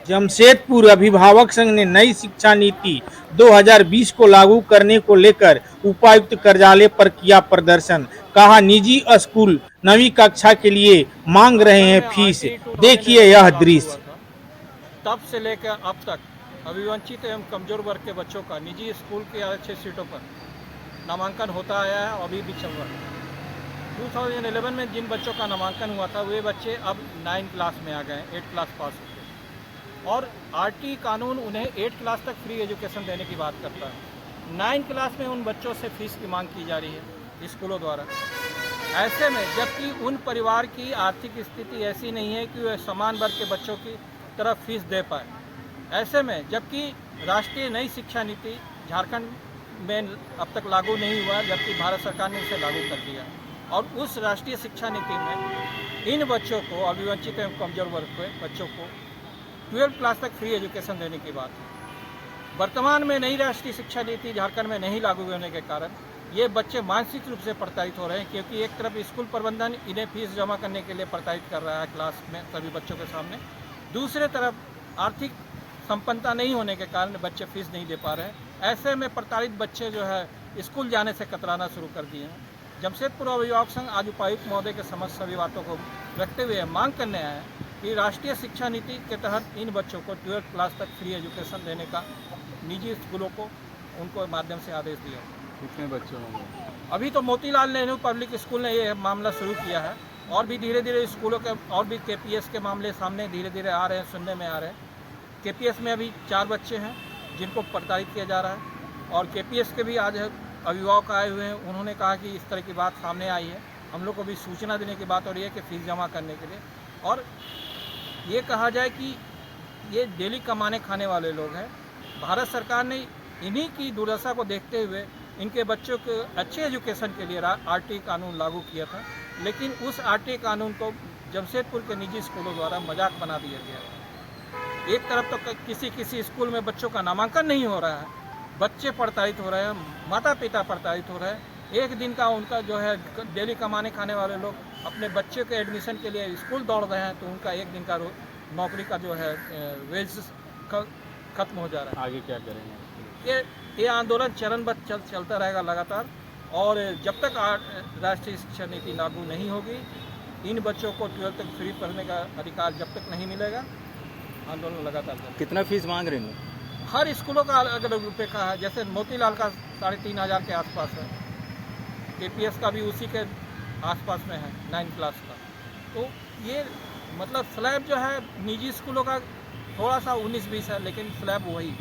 जमशेदपुर अभिभावक संघ ने नई शिक्षा नीति 2020 को लागू करने को लेकर उपायुक्त कार्यालय पर किया प्रदर्शन। कहा निजी स्कूल 9वीं कक्षा के लिए मांग रहे हैं फीस। देखिए यह दृश्य। तब से लेकर अब तक अभिवंचित एवं कमजोर वर्ग के बच्चों का निजी स्कूल के 6 सीटों पर नामांकन होता आया है और अभी भी चल रहा है। 2011 में जिन बच्चों का नामांकन हुआ था वे बच्चे अब 9 क्लास में आ गए, 8 क्लास पास हो गए और आरटी कानून उन्हें 8 क्लास तक फ्री एजुकेशन देने की बात करता है। 9 क्लास में उन बच्चों से फीस की मांग की जा रही है स्कूलों द्वारा। ऐसे में जबकि उन परिवार की आर्थिक स्थिति ऐसी नहीं है कि वे समान वर्ग के बच्चों की तरफ फीस दे पाए, ऐसे में जबकि राष्ट्रीय नई शिक्षा नीति झारखंड में अब तक लागू नहीं हुआ, जबकि भारत सरकार ने उसे लागू कर दिया और उस राष्ट्रीय शिक्षा नीति में इन बच्चों को, अभिवंचित एवं कमजोर वर्ग के बच्चों को 12 क्लास तक फ्री एजुकेशन देने की बात है। वर्तमान में नई राष्ट्रीय शिक्षा नीति झारखंड में नहीं लागू होने के कारण ये बच्चे मानसिक रूप से प्रताड़ित हो रहे हैं, क्योंकि एक तरफ स्कूल प्रबंधन इन्हें फीस जमा करने के लिए प्रताड़ित कर रहा है क्लास में सभी बच्चों के सामने, दूसरे तरफ आर्थिक संपन्नता नहीं होने के कारण बच्चे फीस नहीं दे पा रहे हैं। ऐसे में प्रताड़ित बच्चे जो है स्कूल जाने से कतराना शुरू कर दिए हैं। जमशेदपुर अभिभावक संघ आज उपायुक्त महोदय के समक्ष सभी बातों को रखते हुए मांग करने आया है कि राष्ट्रीय शिक्षा नीति के तहत इन बच्चों को 12 क्लास तक फ्री एजुकेशन देने का निजी स्कूलों को उनको माध्यम से आदेश दिया। कितने बच्चे होंगे? अभी तो मोतीलाल नेहरू पब्लिक स्कूल ने ये मामला शुरू किया है और भी धीरे धीरे स्कूलों के और भी केपीएस के मामले सामने धीरे धीरे आ रहे हैं, सुनने में आ रहे हैं। केपीएस में अभी 4 बच्चे हैं जिनको प्रताड़ित किया जा रहा है और केपीएस के भी आज अभिभावक आए हुए हैं। उन्होंने कहा कि इस तरह की बात सामने आई है, हम लोग को भी सूचना देने की बात हो रही है कि फीस जमा करने के लिए, और ये कहा जाए कि ये डेली कमाने खाने वाले लोग हैं। भारत सरकार ने इन्हीं की दुर्दशा को देखते हुए इनके बच्चों के अच्छे एजुकेशन के लिए आरटी कानून लागू किया था, लेकिन उस आरटी कानून को जमशेदपुर के निजी स्कूलों द्वारा मजाक बना दिया गया। एक तरफ तो किसी स्कूल में बच्चों का नामांकन नहीं हो रहा है, बच्चे प्रताड़ित हो रहे हैं, माता पिता प्रताड़ित हो रहे हैं। एक दिन का उनका जो है डेली कमाने खाने वाले लोग अपने बच्चे के एडमिशन के लिए स्कूल दौड़ रहे हैं, तो उनका एक दिन का नौकरी का जो है वेज खत्म हो जा रहा है। आगे क्या करेंगे? ये आंदोलन चरणबद्ध चलता रहेगा लगातार, और जब तक राष्ट्रीय शिक्षा नीति लागू नहीं होगी, इन बच्चों को 12 तक फ्री पढ़ने का अधिकार जब तक नहीं मिलेगा, आंदोलन लगातार चलेगा। कितना फीस मांग रहे हैं? हर स्कूलों का अलग अलग रुपये का है। जैसे मोतीलाल का 3,500 के आसपास है, केपीएस का भी उसी के आसपास में है 9 क्लास का। तो ये मतलब स्लैब जो है निजी स्कूलों का थोड़ा सा 19-20 है, लेकिन स्लैब वही